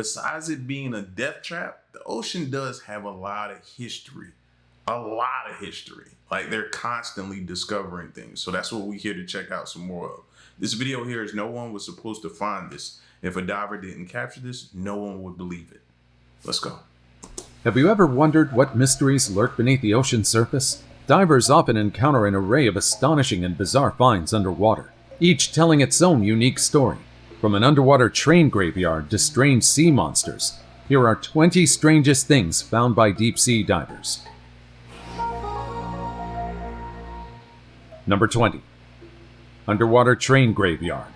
besides it being a death trap, the ocean does have a lot of history. A lot of history. Like, they're constantly discovering things. So that's what we're here to check out some more of. This video here is no one was supposed to find this. If a diver didn't capture this, no one would believe it. Let's go. Have you ever wondered what mysteries lurk beneath the ocean's surface? Divers often encounter an array of astonishing and bizarre finds underwater, each telling its own unique story. From an underwater train graveyard to strange sea monsters, here are 20 strangest things found by deep-sea divers. Number 20. Underwater Train Graveyard.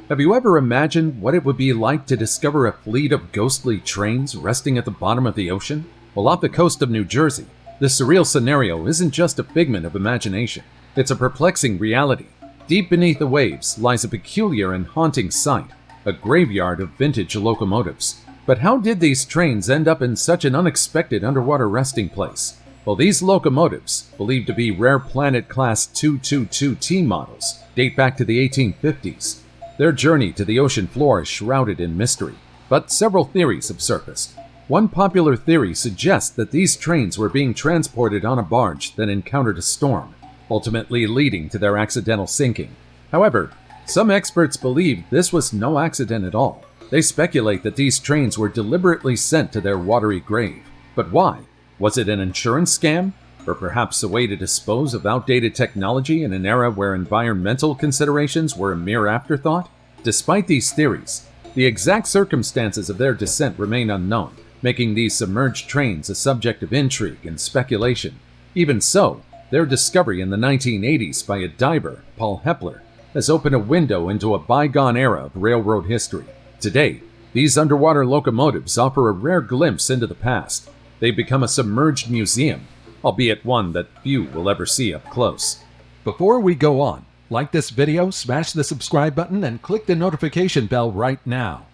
Have you ever imagined what it would be like to discover a fleet of ghostly trains resting at the bottom of the ocean? Well, off the coast of New Jersey, this surreal scenario isn't just a figment of imagination. It's a perplexing reality. Deep beneath the waves lies a peculiar and haunting sight, a graveyard of vintage locomotives. But how did these trains end up in such an unexpected underwater resting place? Well, these locomotives, believed to be rare Planet Class 222T models, date back to the 1850s. Their journey to the ocean floor is shrouded in mystery, but several theories have surfaced. One popular theory suggests that these trains were being transported on a barge that encountered a storm, ultimately leading to their accidental sinking. However, some experts believe this was no accident at all. They speculate that these trains were deliberately sent to their watery grave. But why? Was it an insurance scam? Or perhaps a way to dispose of outdated technology in an era where environmental considerations were a mere afterthought? Despite these theories, the exact circumstances of their descent remain unknown, making these submerged trains a subject of intrigue and speculation. Even so, their discovery in the 1980s by a diver, Paul Hepler, has opened a window into a bygone era of railroad history. Today, these underwater locomotives offer a rare glimpse into the past. They've become a submerged museum, albeit one that few will ever see up close. Before we go on, like this video, smash the subscribe button, and click the notification bell right now.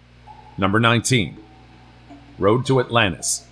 Number 19. Road to Atlantis.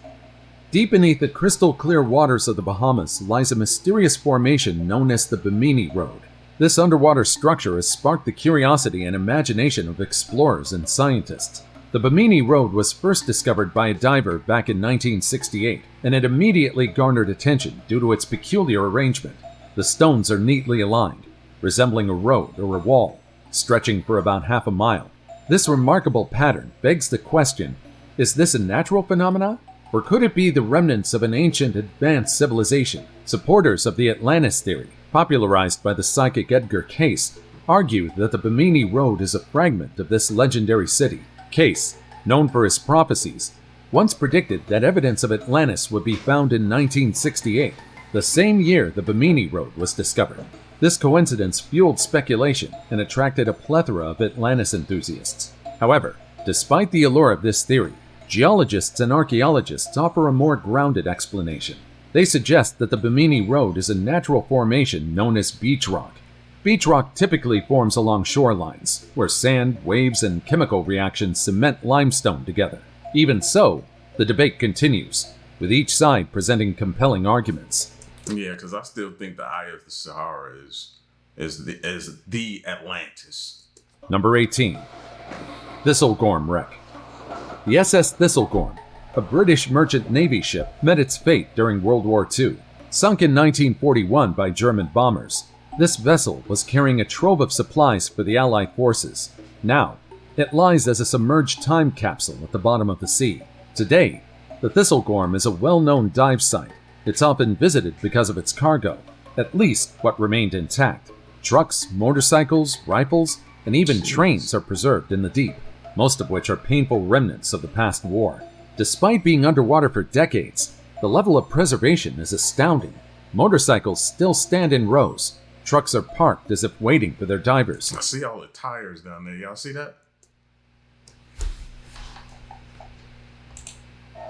Deep beneath the crystal-clear waters of the Bahamas lies a mysterious formation known as the Bimini Road. This underwater structure has sparked the curiosity and imagination of explorers and scientists. The Bimini Road was first discovered by a diver back in 1968, and it immediately garnered attention due to its peculiar arrangement. The stones are neatly aligned, resembling a road or a wall, stretching for about half a mile. This remarkable pattern begs the question, is this a natural phenomenon? Or could it be the remnants of an ancient advanced civilization? Supporters of the Atlantis theory, popularized by the psychic Edgar Cayce, argue that the Bimini Road is a fragment of this legendary city. Cayce, known for his prophecies, once predicted that evidence of Atlantis would be found in 1968, the same year the Bimini Road was discovered. This coincidence fueled speculation and attracted a plethora of Atlantis enthusiasts. However, despite the allure of this theory, geologists and archaeologists offer a more grounded explanation. They suggest that the Bimini Road is a natural formation known as beach rock. Beach rock typically forms along shorelines, where sand, waves, and chemical reactions cement limestone together. Even so, the debate continues, with each side presenting compelling arguments. Yeah, because I still think the Eye of the Sahara is the Atlantis. Number 18. Thistle Gorm Wreck. The SS Thistle Gorm, a British merchant navy ship, met its fate during World War II. Sunk in 1941 by German bombers, this vessel was carrying a trove of supplies for the Allied forces. Now, it lies as a submerged time capsule at the bottom of the sea. Today, the Thistle Gorm is a well-known dive site. It's often visited because of its cargo, at least what remained intact. Trucks, motorcycles, rifles, and even trains are preserved in the deep, most of which are painful remnants of the past war. Despite being underwater for decades, the level of preservation is astounding. Motorcycles still stand in rows. Trucks are parked as if waiting for their divers. I see all the tires down there. Y'all see that?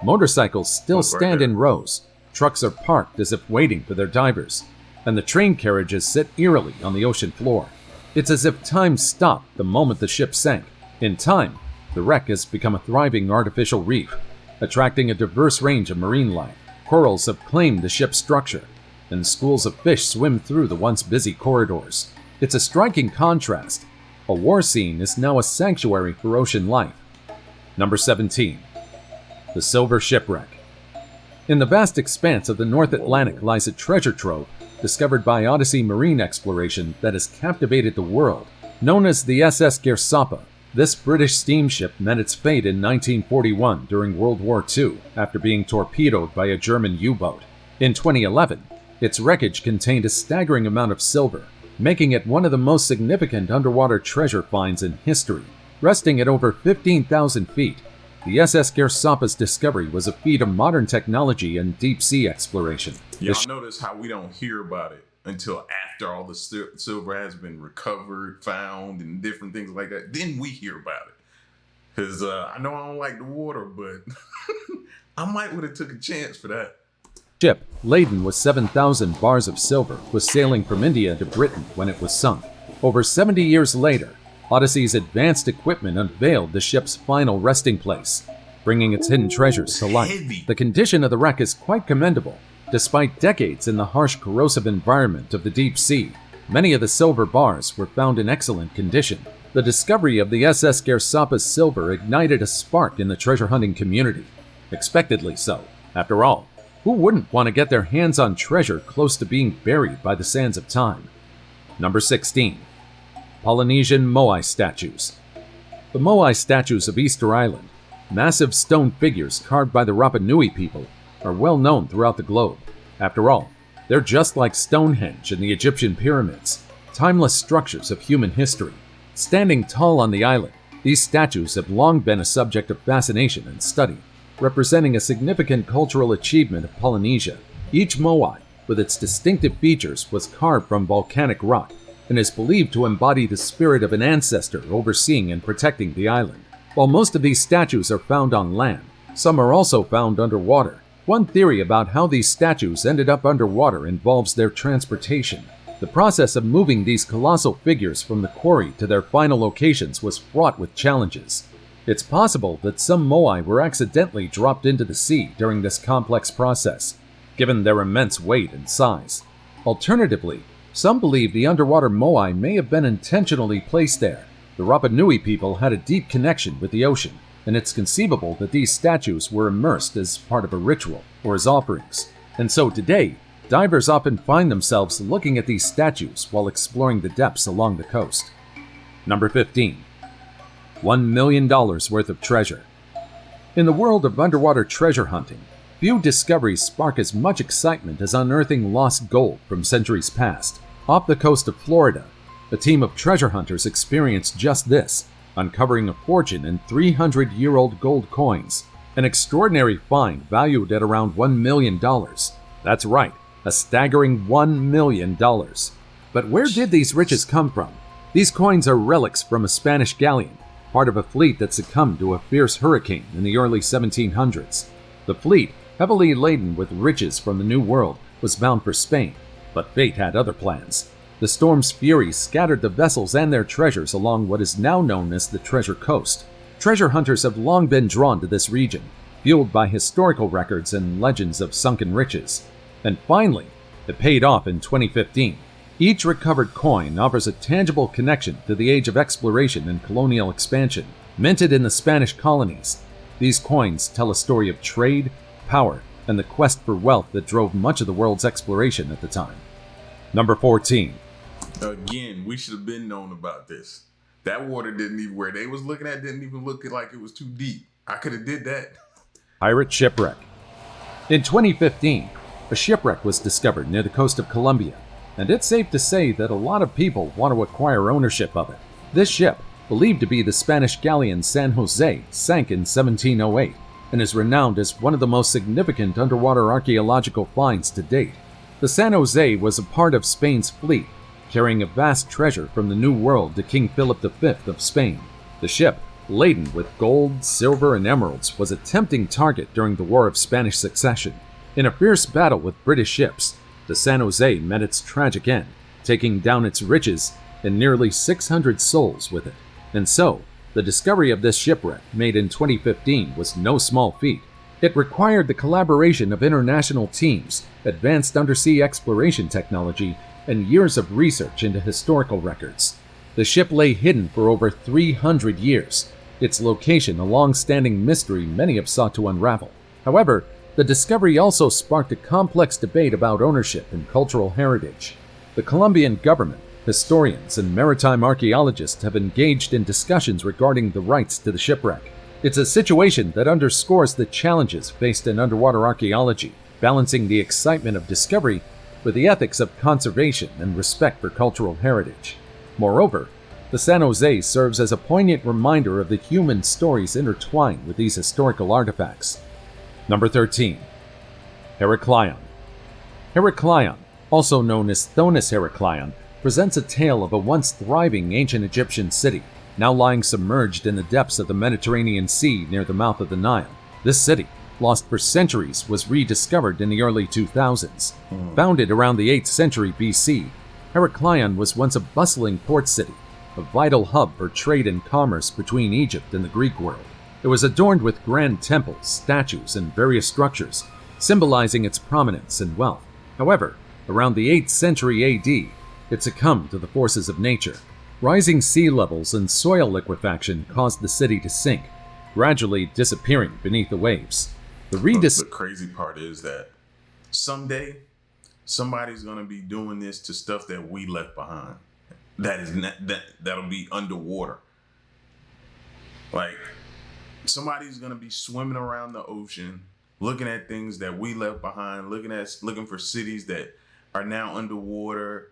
Motorcycles still stand in rows. Trucks are parked as if waiting for their divers. And the train carriages sit eerily on the ocean floor. It's as if time stopped the moment the ship sank. In time, the wreck has become a thriving artificial reef, attracting a diverse range of marine life. Corals have claimed the ship's structure, and schools of fish swim through the once busy corridors. It's a striking contrast. A war scene is now a sanctuary for ocean life. Number 17. The Silver Shipwreck. In the vast expanse of the North Atlantic lies a treasure trove discovered by Odyssey Marine Exploration that has captivated the world. Known as the SS Gersapa, this British steamship met its fate in 1941 during World War II after being torpedoed by a German U-boat. In 2011, its wreckage contained a staggering amount of silver, making it one of the most significant underwater treasure finds in history. Resting at over 15,000 feet, the SS Gersapa's discovery was a feat of modern technology and deep-sea exploration. Y'all notice how we don't hear about it until after all the silver has been recovered, found, and different things like that. Then we hear about it. Because I know I don't like the water, but I might would have took a chance for that. Ship, laden with 7,000 bars of silver, was sailing from India to Britain when it was sunk. Over 70 years later, Odyssey's advanced equipment unveiled the ship's final resting place, bringing its hidden treasures to light. Heavy. The condition of the wreck is quite commendable. Despite decades in the harsh, corrosive environment of the deep sea, many of the silver bars were found in excellent condition. The discovery of the SS Gersapa's silver ignited a spark in the treasure hunting community. Expectedly so. After all, who wouldn't want to get their hands on treasure close to being buried by the sands of time? Number 16. Polynesian Moai statues. The Moai statues of Easter Island, massive stone figures carved by the Rapa Nui people, are well known throughout the globe. After all, they're just like Stonehenge and the Egyptian pyramids, timeless structures of human history. Standing tall on the island, these statues have long been a subject of fascination and study, representing a significant cultural achievement of Polynesia. Each Moai, with its distinctive features, was carved from volcanic rock and is believed to embody the spirit of an ancestor overseeing and protecting the island. While most of these statues are found on land, some are also found underwater. One theory about how these statues ended up underwater involves their transportation. The process of moving these colossal figures from the quarry to their final locations was fraught with challenges. It's possible that some Moai were accidentally dropped into the sea during this complex process, given their immense weight and size. Alternatively, some believe the underwater Moai may have been intentionally placed there. The Rapa Nui people had a deep connection with the ocean, and it's conceivable that these statues were immersed as part of a ritual or as offerings. And so today, divers often find themselves looking at these statues while exploring the depths along the coast. Number 15. $1 million worth of treasure. In the world of underwater treasure hunting, few discoveries spark as much excitement as unearthing lost gold from centuries past. Off the coast of Florida, a team of treasure hunters experienced just this, uncovering a fortune in 300-year-old gold coins, an extraordinary find valued at around $1 million. That's right, a staggering $1 million. But where did these riches come from? These coins are relics from a Spanish galleon, part of a fleet that succumbed to a fierce hurricane in the early 1700s. The fleet, heavily laden with riches from the New World, was bound for Spain, but fate had other plans. The storm's fury scattered the vessels and their treasures along what is now known as the Treasure Coast. Treasure hunters have long been drawn to this region, fueled by historical records and legends of sunken riches. And finally, it paid off in 2015. Each recovered coin offers a tangible connection to the age of exploration and colonial expansion. Minted in the Spanish colonies, these coins tell a story of trade, power, and the quest for wealth that drove much of the world's exploration at the time. Number 14. Again, we should have been known about this. That water didn't even, where they was looking at, didn't even look like it was too deep. I could have did that. Pirate Shipwreck. In 2015, a shipwreck was discovered near the coast of Colombia, and it's safe to say that a lot of people want to acquire ownership of it. This ship, believed to be the Spanish galleon San Jose, sank in 1708 and is renowned as one of the most significant underwater archaeological finds to date. The San Jose was a part of Spain's fleet, carrying a vast treasure from the New World to King Philip V of Spain. The ship, laden with gold, silver, and emeralds, was a tempting target during the War of Spanish Succession. In a fierce battle with British ships, the San Jose met its tragic end, taking down its riches and nearly 600 souls with it. And so, the discovery of this shipwreck, made in 2015, was no small feat. It required the collaboration of international teams, advanced undersea exploration technology, and years of research into historical records. The ship lay hidden for over 300 years, its location a long-standing mystery many have sought to unravel. However, the discovery also sparked a complex debate about ownership and cultural heritage. The Colombian government, historians, and maritime archaeologists have engaged in discussions regarding the rights to the shipwreck. It's a situation that underscores the challenges faced in underwater archaeology, balancing the excitement of discovery with the ethics of conservation and respect for cultural heritage. Moreover, the San Jose serves as a poignant reminder of the human stories intertwined with these historical artifacts. Number 13. Heracleion. Heracleion, also known as Thonis Heracleion, presents a tale of a once thriving ancient Egyptian city, now lying submerged in the depths of the Mediterranean Sea near the mouth of the Nile. This city, lost for centuries, was rediscovered in the early 2000s. Founded around the 8th century BC, Heracleion was once a bustling port city, a vital hub for trade and commerce between Egypt and the Greek world. It was adorned with grand temples, statues, and various structures, symbolizing its prominence and wealth. However, around the 8th century AD, it succumbed to the forces of nature. Rising sea levels and soil liquefaction caused the city to sink, gradually disappearing beneath the waves. The crazy part is that someday, somebody's going to be doing this to stuff that we left behind. That'll be underwater. Like, somebody's going to be swimming around the ocean, looking at things that we left behind, looking for cities that are now underwater,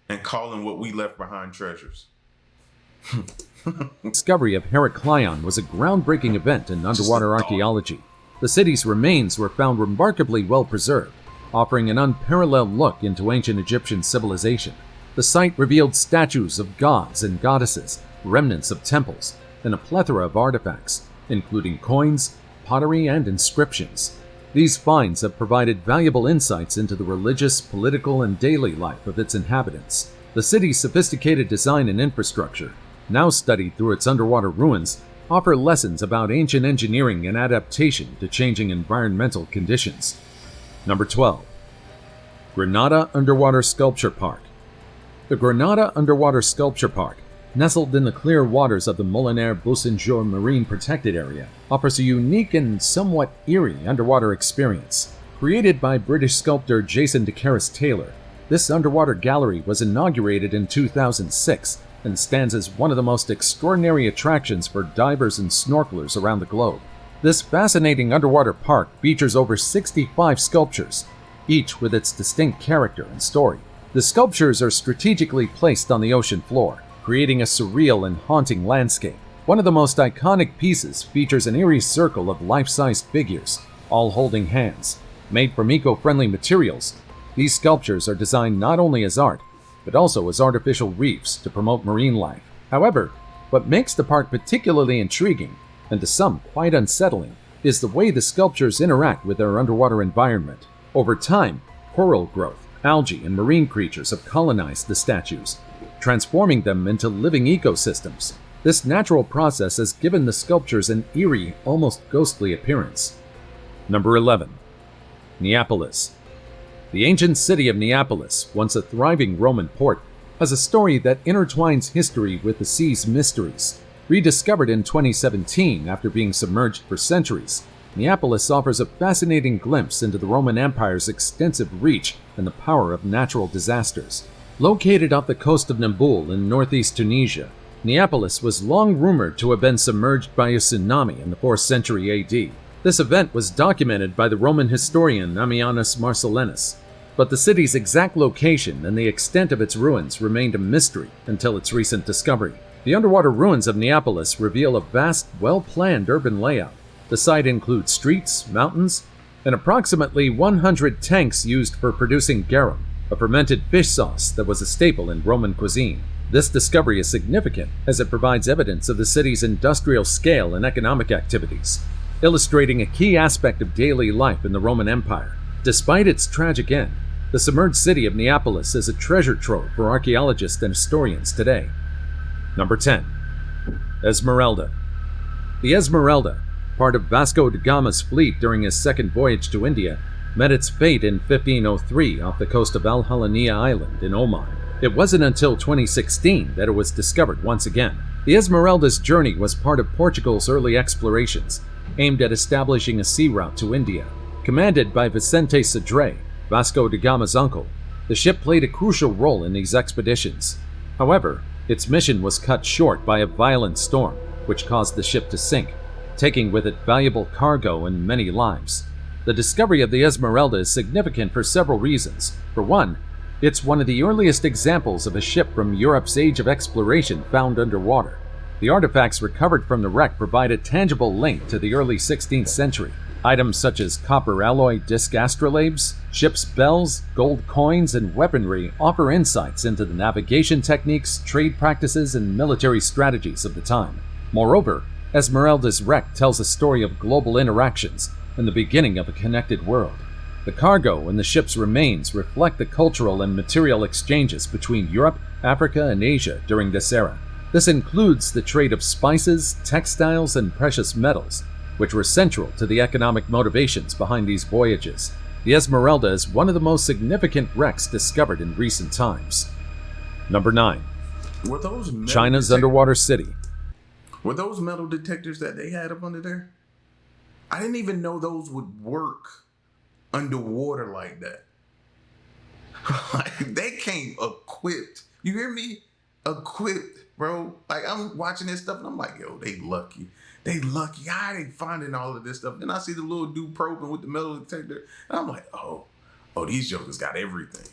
and calling what we left behind treasures. The discovery of Heracleion was a groundbreaking event in underwater archaeology. The city's remains were found remarkably well preserved, offering an unparalleled look into ancient Egyptian civilization. The site revealed statues of gods and goddesses, remnants of temples, and a plethora of artifacts, including coins, pottery, and inscriptions. These finds have provided valuable insights into the religious, political, and daily life of its inhabitants. The city's sophisticated design and infrastructure, now studied through its underwater ruins, offer lessons about ancient engineering and adaptation to changing environmental conditions. Number 12. Granada Underwater Sculpture Park. The Granada Underwater Sculpture Park, nestled in the clear waters of the Molinare-Beausejour Marine Protected Area, offers a unique and somewhat eerie underwater experience. Created by British sculptor Jason de Caris-Taylor, this underwater gallery was inaugurated in 2006 and stands as one of the most extraordinary attractions for divers and snorkelers around the globe. This fascinating underwater park features over 65 sculptures, each with its distinct character and story. The sculptures are strategically placed on the ocean floor, creating a surreal and haunting landscape. One of the most iconic pieces features an eerie circle of life-sized figures, all holding hands. Made from eco-friendly materials, these sculptures are designed not only as art, but also as artificial reefs to promote marine life. However, what makes the park particularly intriguing, and to some quite unsettling, is the way the sculptures interact with their underwater environment. Over time, coral growth, algae, and marine creatures have colonized the statues, transforming them into living ecosystems. This natural process has given the sculptures an eerie, almost ghostly appearance. Number 11. Nepolis. The ancient city of Nepolis, once a thriving Roman port, has a story that intertwines history with the sea's mysteries. Rediscovered in 2017 after being submerged for centuries, Nepolis offers a fascinating glimpse into the Roman Empire's extensive reach and the power of natural disasters. Located off the coast of Naboul in northeast Tunisia, Nepolis was long rumored to have been submerged by a tsunami in the 4th century AD. This event was documented by the Roman historian Ammianus Marcellinus, but the city's exact location and the extent of its ruins remained a mystery until its recent discovery. The underwater ruins of Nepolis reveal a vast, well-planned urban layout. The site includes streets, mountains, and approximately 100 tanks used for producing garum, a fermented fish sauce that was a staple in Roman cuisine. This discovery is significant as it provides evidence of the city's industrial scale and economic activities, illustrating a key aspect of daily life in the Roman Empire. Despite its tragic end, the submerged city of Nepolis is a treasure trove for archaeologists and historians today. Number 10. Esmeralda. The Esmeralda, part of Vasco da Gama's fleet during his second voyage to India, met its fate in 1503 off the coast of Al Halania Island in Oman. It wasn't until 2016 that it was discovered once again. The Esmeralda's journey was part of Portugal's early explorations, aimed at establishing a sea route to India. Commanded by Vicente Sodré, Vasco da Gama's uncle, the ship played a crucial role in these expeditions. However, its mission was cut short by a violent storm, which caused the ship to sink, taking with it valuable cargo and many lives. The discovery of the Esmeralda is significant for several reasons. For one, it's one of the earliest examples of a ship from Europe's age of exploration found underwater. The artifacts recovered from the wreck provide a tangible link to the early 16th century. Items such as copper alloy disc astrolabes, ship's bells, gold coins, and weaponry offer insights into the navigation techniques, trade practices, and military strategies of the time. Moreover, Esmeralda's wreck tells a story of global interactions and the beginning of a connected world. The cargo and the ship's remains reflect the cultural and material exchanges between Europe, Africa, and Asia during this era. This includes the trade of spices, textiles, and precious metals, which were central to the economic motivations behind these voyages. The Esmeralda is one of the most significant wrecks discovered in recent times. Number 9. Were those China's underwater city. Were those metal detectors that they had up under there? I didn't even know those would work underwater like that. Like, they came equipped. You hear me? Equipped, bro. Like, I'm watching this stuff and I'm like, yo, they lucky. They lucky. How are they finding all of this stuff? Then I see the little dude probing with the metal detector. And I'm like, oh, these jokers got everything.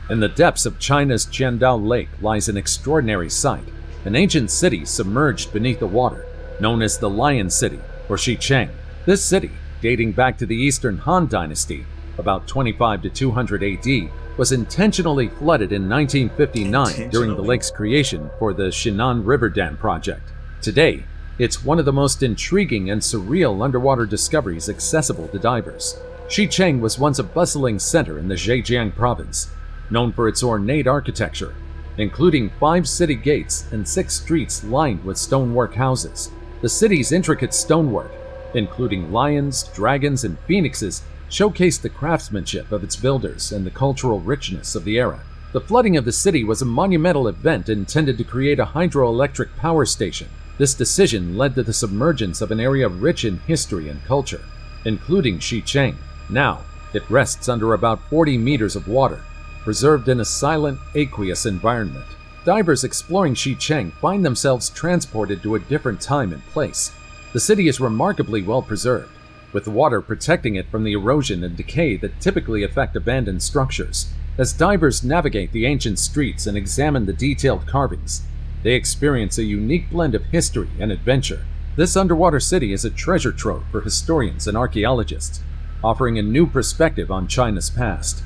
In the depths of China's Jiandao Lake lies an extraordinary sight, an ancient city submerged beneath the water, known as the Lion City, or Xicheng. This city, dating back to the Eastern Han Dynasty, about 25 to 200 AD, was intentionally flooded in 1959 during the lake's creation for the Shinan River Dam project. Today, it's one of the most intriguing and surreal underwater discoveries accessible to divers. Xicheng was once a bustling center in the Zhejiang province, known for its ornate architecture, including 5 city gates and 6 streets lined with stonework houses. The city's intricate stonework, including lions, dragons, and phoenixes, showcased the craftsmanship of its builders and the cultural richness of the era. The flooding of the city was a monumental event intended to create a hydroelectric power station. This decision led to the submergence of an area rich in history and culture, including Xicheng. Now, it rests under about 40 meters of water, preserved in a silent, aqueous environment. Divers exploring Xicheng find themselves transported to a different time and place. The city is remarkably well preserved, with the water protecting it from the erosion and decay that typically affect abandoned structures. As divers navigate the ancient streets and examine the detailed carvings, they experience a unique blend of history and adventure. This underwater city is a treasure trove for historians and archaeologists, offering a new perspective on China's past.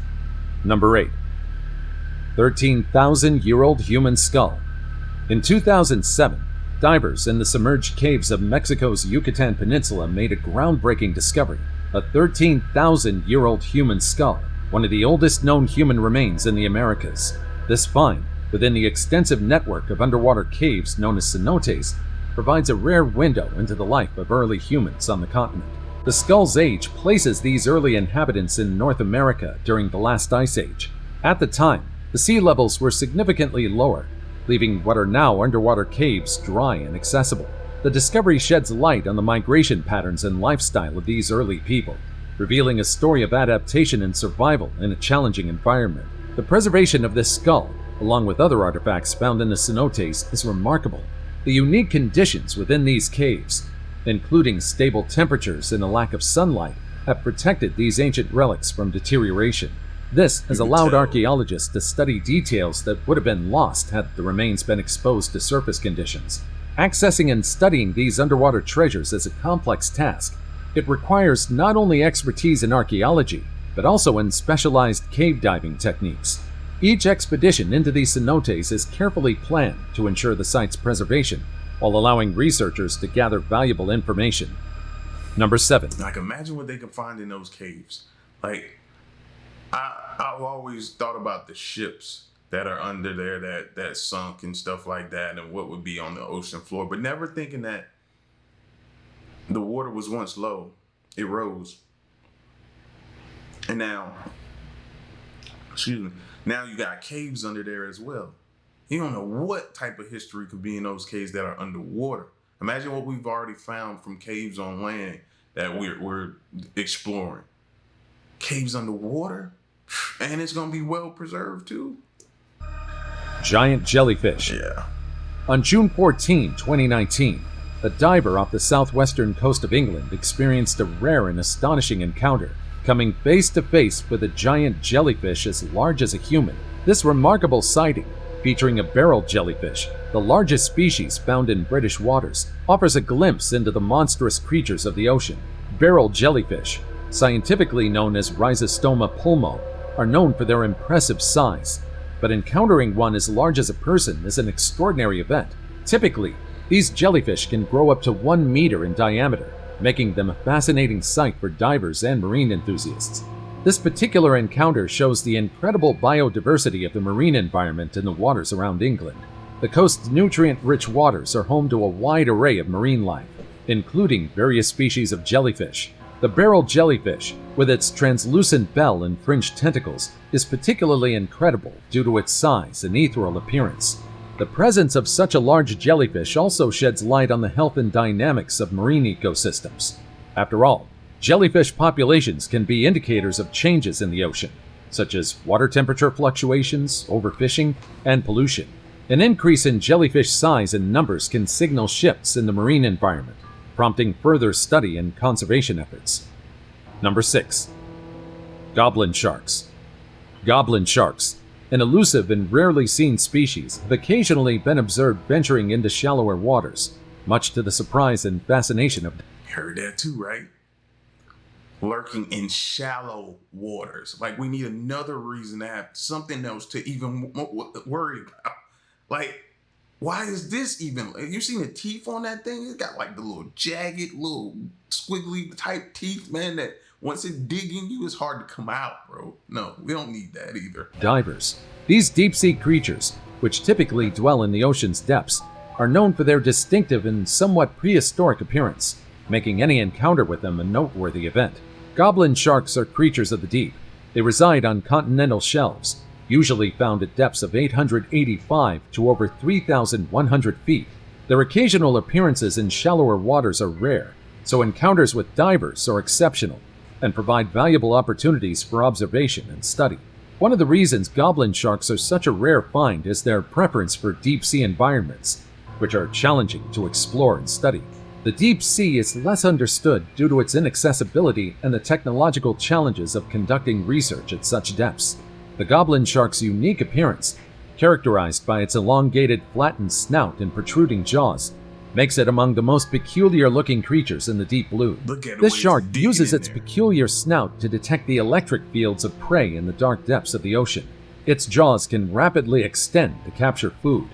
Number 8. 13,000-year-old human skull. In 2007, divers in the submerged caves of Mexico's Yucatan Peninsula made a groundbreaking discovery: a 13,000-year-old human skull, one of the oldest known human remains in the Americas. This find, within the extensive network of underwater caves known as cenotes, provides a rare window into the life of early humans on the continent. The skull's age places these early inhabitants in North America during the last ice age. At the time, the sea levels were significantly lower, leaving what are now underwater caves dry and accessible. The discovery sheds light on the migration patterns and lifestyle of these early people, revealing a story of adaptation and survival in a challenging environment. The preservation of this skull, along with other artifacts found in the cenotes, is remarkable. The unique conditions within these caves, including stable temperatures and a lack of sunlight, have protected these ancient relics from deterioration. This has allowed archaeologists to study details that would have been lost had the remains been exposed to surface conditions. Accessing and studying these underwater treasures is a complex task. It requires not only expertise in archaeology, but also in specialized cave diving techniques. Each expedition into these cenotes is carefully planned to ensure the site's preservation, while allowing researchers to gather valuable information. Number 7. Like, imagine what they can find in those caves. Like, I've always thought about the ships that are under there that sunk and stuff like that, and what would be on the ocean floor, but never thinking that the water was once low. It rose. And now, now you got caves under there as well. You don't know what type of history could be in those caves that are underwater. Imagine what we've already found from caves on land that we're exploring. Caves underwater? And it's going to be well preserved too? Giant jellyfish. Yeah. On June 14, 2019, a diver off the southwestern coast of England experienced a rare and astonishing encounter, coming face to face with a giant jellyfish as large as a human. This remarkable sighting, featuring a barrel jellyfish, the largest species found in British waters, offers a glimpse into the monstrous creatures of the ocean. Barrel jellyfish, scientifically known as Rhizostoma pulmo, are known for their impressive size, but encountering one as large as a person is an extraordinary event. Typically, these jellyfish can grow up to 1 meter in diameter, making them a fascinating sight for divers and marine enthusiasts. This particular encounter shows the incredible biodiversity of the marine environment in the waters around England. The coast's nutrient-rich waters are home to a wide array of marine life, including various species of jellyfish. The barrel jellyfish, with its translucent bell and fringed tentacles, is particularly incredible due to its size and ethereal appearance. The presence of such a large jellyfish also sheds light on the health and dynamics of marine ecosystems. After all, jellyfish populations can be indicators of changes in the ocean, such as water temperature fluctuations, overfishing, and pollution. An increase in jellyfish size and numbers can signal shifts in the marine environment, prompting further study and conservation efforts. Number 6. Goblin Sharks. Goblin sharks, an elusive and rarely seen species, have occasionally been observed venturing into shallower waters, much to the surprise and fascination of... Heard that too, right? Lurking in shallow waters. Like, we need another reason to have something else to even worry about. Like, why is this even? You seen the teeth on that thing? It's got like the little jagged, little squiggly type teeth, man, that once it dig in you, it's hard to come out, bro. No, we don't need that either. Divers. These deep-sea creatures, which typically dwell in the ocean's depths, are known for their distinctive and somewhat prehistoric appearance, making any encounter with them a noteworthy event. Goblin sharks are creatures of the deep. They reside on continental shelves, usually found at depths of 885 to over 3,100 feet. Their occasional appearances in shallower waters are rare, so encounters with divers are exceptional and provide valuable opportunities for observation and study. One of the reasons goblin sharks are such a rare find is their preference for deep-sea environments, which are challenging to explore and study. The deep sea is less understood due to its inaccessibility and the technological challenges of conducting research at such depths. The goblin shark's unique appearance, characterized by its elongated, flattened snout and protruding jaws, makes it among the most peculiar-looking creatures in the deep blue. This shark uses its peculiar snout to detect the electric fields of prey in the dark depths of the ocean. Its jaws can rapidly extend to capture food,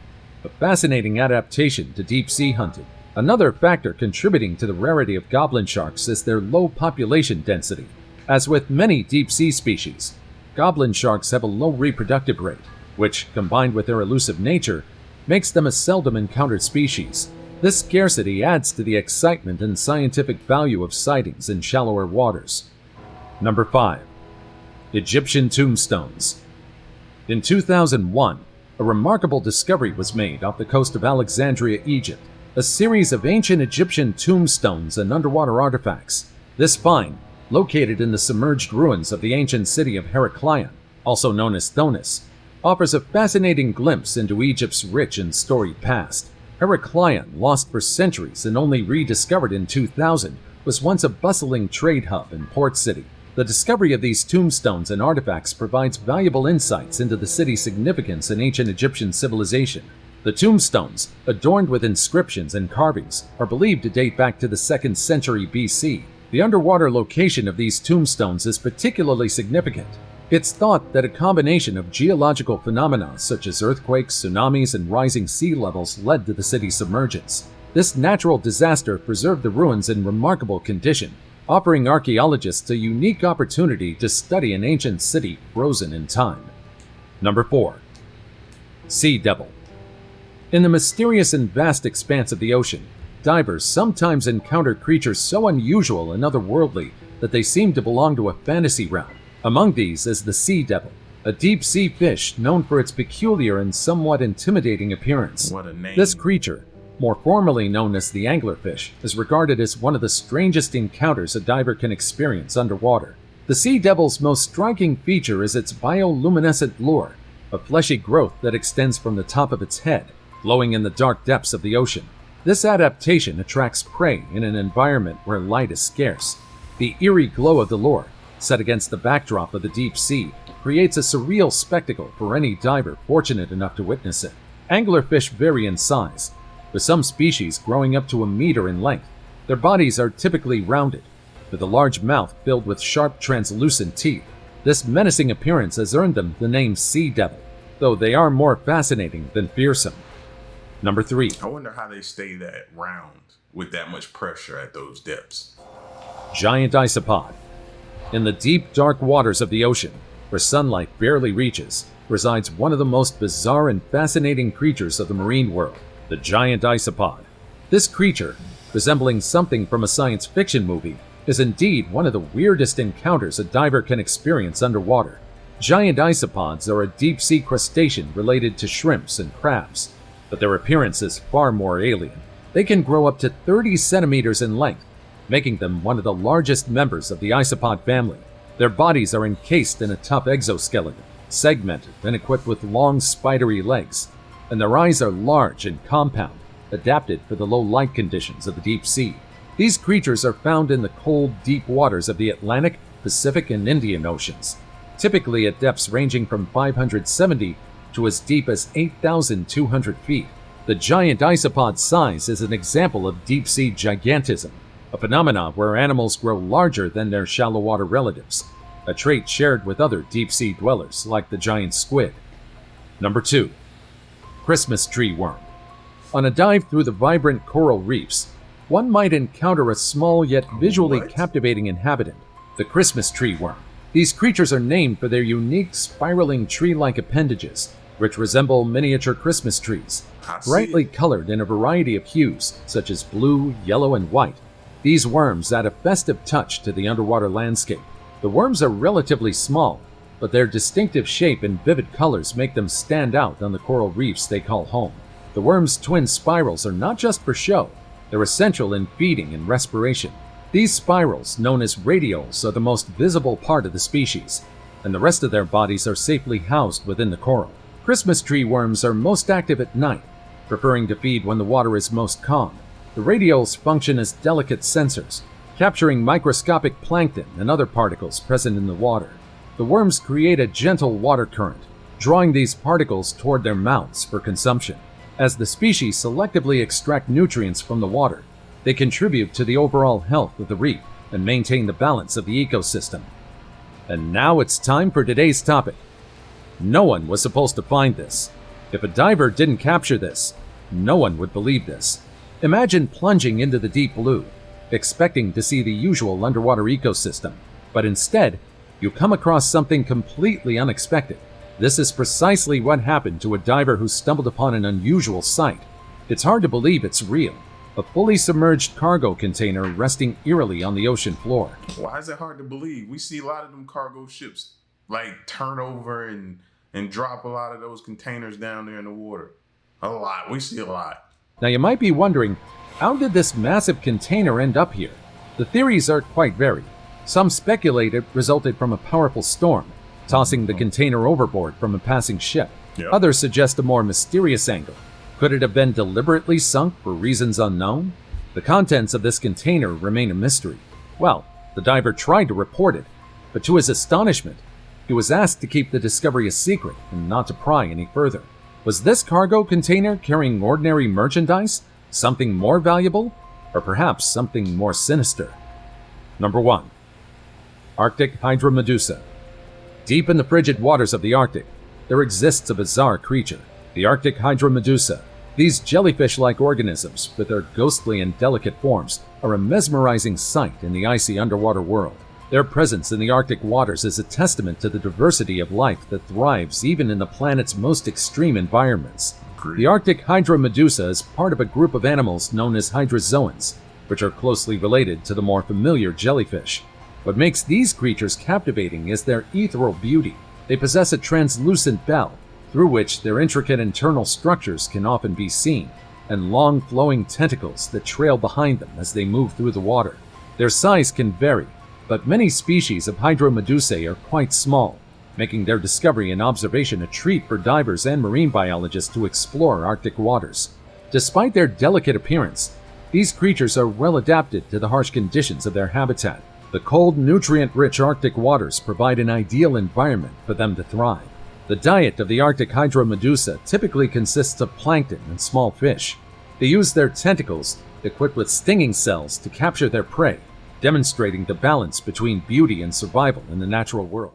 a fascinating adaptation to deep-sea hunting. Another factor contributing to the rarity of goblin sharks is their low population density. As with many deep-sea species, goblin sharks have a low reproductive rate, which, combined with their elusive nature, makes them a seldom encountered species. This scarcity adds to the excitement and scientific value of sightings in shallower waters. Number 5. Egyptian Tombstones. In 2001, a remarkable discovery was made off the coast of Alexandria, Egypt, a series of ancient Egyptian tombstones and underwater artifacts. This find, located in the submerged ruins of the ancient city of Heracleion, also known as Thonis, offers a fascinating glimpse into Egypt's rich and storied past. Heracleion, lost for centuries and only rediscovered in 2000, was once a bustling trade hub and port city. The discovery of these tombstones and artifacts provides valuable insights into the city's significance in ancient Egyptian civilization. The tombstones, adorned with inscriptions and carvings, are believed to date back to the 2nd century BC. The underwater location of these tombstones is particularly significant. It's thought that a combination of geological phenomena such as earthquakes, tsunamis, and rising sea levels led to the city's submergence. This natural disaster preserved the ruins in remarkable condition, offering archaeologists a unique opportunity to study an ancient city frozen in time. Number 4. Sea Devil. In the mysterious and vast expanse of the ocean, divers sometimes encounter creatures so unusual and otherworldly that they seem to belong to a fantasy realm. Among these is the sea devil, a deep-sea fish known for its peculiar and somewhat intimidating appearance. What a name. This creature, more formally known as the anglerfish, is regarded as one of the strangest encounters a diver can experience underwater. The sea devil's most striking feature is its bioluminescent lure, a fleshy growth that extends from the top of its head, glowing in the dark depths of the ocean. This adaptation attracts prey in an environment where light is scarce. The eerie glow of the lure, set against the backdrop of the deep sea, creates a surreal spectacle for any diver fortunate enough to witness it. Anglerfish vary in size, with some species growing up to a meter in length. Their bodies are typically rounded, with a large mouth filled with sharp, translucent teeth. This menacing appearance has earned them the name sea devil, though they are more fascinating than fearsome. Number 3. I wonder how they stay that round with that much pressure at those depths. Giant Isopod. In the deep, dark waters of the ocean, where sunlight barely reaches, resides one of the most bizarre and fascinating creatures of the marine world, the giant Isopod. This creature, resembling something from a science fiction movie, is indeed one of the weirdest encounters a diver can experience underwater. Giant isopods are a deep-sea crustacean related to shrimps and crabs, but their appearance is far more alien. They can grow up to 30 centimeters in length, making them one of the largest members of the isopod family. Their bodies are encased in a tough exoskeleton, segmented and equipped with long, spidery legs, and their eyes are large and compound, adapted for the low light conditions of the deep sea. These creatures are found in the cold, deep waters of the Atlantic, Pacific, and Indian Oceans, typically at depths ranging from 570 to as deep as 8,200 feet. The giant isopod's size is an example of deep-sea gigantism, a phenomenon where animals grow larger than their shallow water relatives, a trait shared with other deep-sea dwellers like the giant squid. Number 2. Christmas tree worm. On a dive through the vibrant coral reefs, one might encounter a small yet visually captivating inhabitant, the Christmas tree worm. These creatures are named for their unique spiraling tree-like appendages, which resemble miniature Christmas trees, brightly colored in a variety of hues, such as blue, yellow, and white. These worms add a festive touch to the underwater landscape. The worms are relatively small, but their distinctive shape and vivid colors make them stand out on the coral reefs they call home. The worms' twin spirals are not just for show, they're essential in feeding and respiration. These spirals, known as radioles, are the most visible part of the species, and the rest of their bodies are safely housed within the coral. Christmas tree worms are most active at night, preferring to feed when the water is most calm. The radioles function as delicate sensors, capturing microscopic plankton and other particles present in the water. The worms create a gentle water current, drawing these particles toward their mouths for consumption. As the species selectively extract nutrients from the water, they contribute to the overall health of the reef and maintain the balance of the ecosystem. And now it's time for today's topic. No one was supposed to find this. If a diver didn't capture this, no one would believe this. Imagine plunging into the deep blue, expecting to see the usual underwater ecosystem, but instead, you come across something completely unexpected. This is precisely what happened to a diver who stumbled upon an unusual sight. It's hard to believe it's real. A fully submerged cargo container resting eerily on the ocean floor. Why is it hard to believe? We see a lot of them cargo ships like turn over and drop a lot of those containers down there in the water. A lot. We see a lot. Now you might be wondering, how did this massive container end up here? The theories are quite varied. Some speculate it resulted from a powerful storm, tossing the container overboard from a passing ship. Yep. Others suggest a more mysterious angle. Could it have been deliberately sunk for reasons unknown? The contents of this container remain a mystery. Well, the diver tried to report it, but to his astonishment, he was asked to keep the discovery a secret and not to pry any further. Was this cargo container carrying ordinary merchandise, something more valuable, or perhaps something more sinister? Number 1. Arctic Hydra Medusa. Deep in the frigid waters of the Arctic, there exists a bizarre creature, the Arctic Hydra Medusa. These jellyfish-like organisms, with their ghostly and delicate forms, are a mesmerizing sight in the icy underwater world. Their presence in the Arctic waters is a testament to the diversity of life that thrives even in the planet's most extreme environments. The Arctic Hydra Medusa is part of a group of animals known as hydrozoans, which are closely related to the more familiar jellyfish. What makes these creatures captivating is their ethereal beauty. They possess a translucent bell, through which their intricate internal structures can often be seen, and long flowing tentacles that trail behind them as they move through the water. Their size can vary, but many species of Hydra Medusae are quite small, making their discovery and observation a treat for divers and marine biologists to explore Arctic waters. Despite their delicate appearance, these creatures are well adapted to the harsh conditions of their habitat. The cold, nutrient-rich Arctic waters provide an ideal environment for them to thrive. The diet of the Arctic Hydra Medusa typically consists of plankton and small fish. They use their tentacles, equipped with stinging cells, to capture their prey, demonstrating the balance between beauty and survival in the natural world.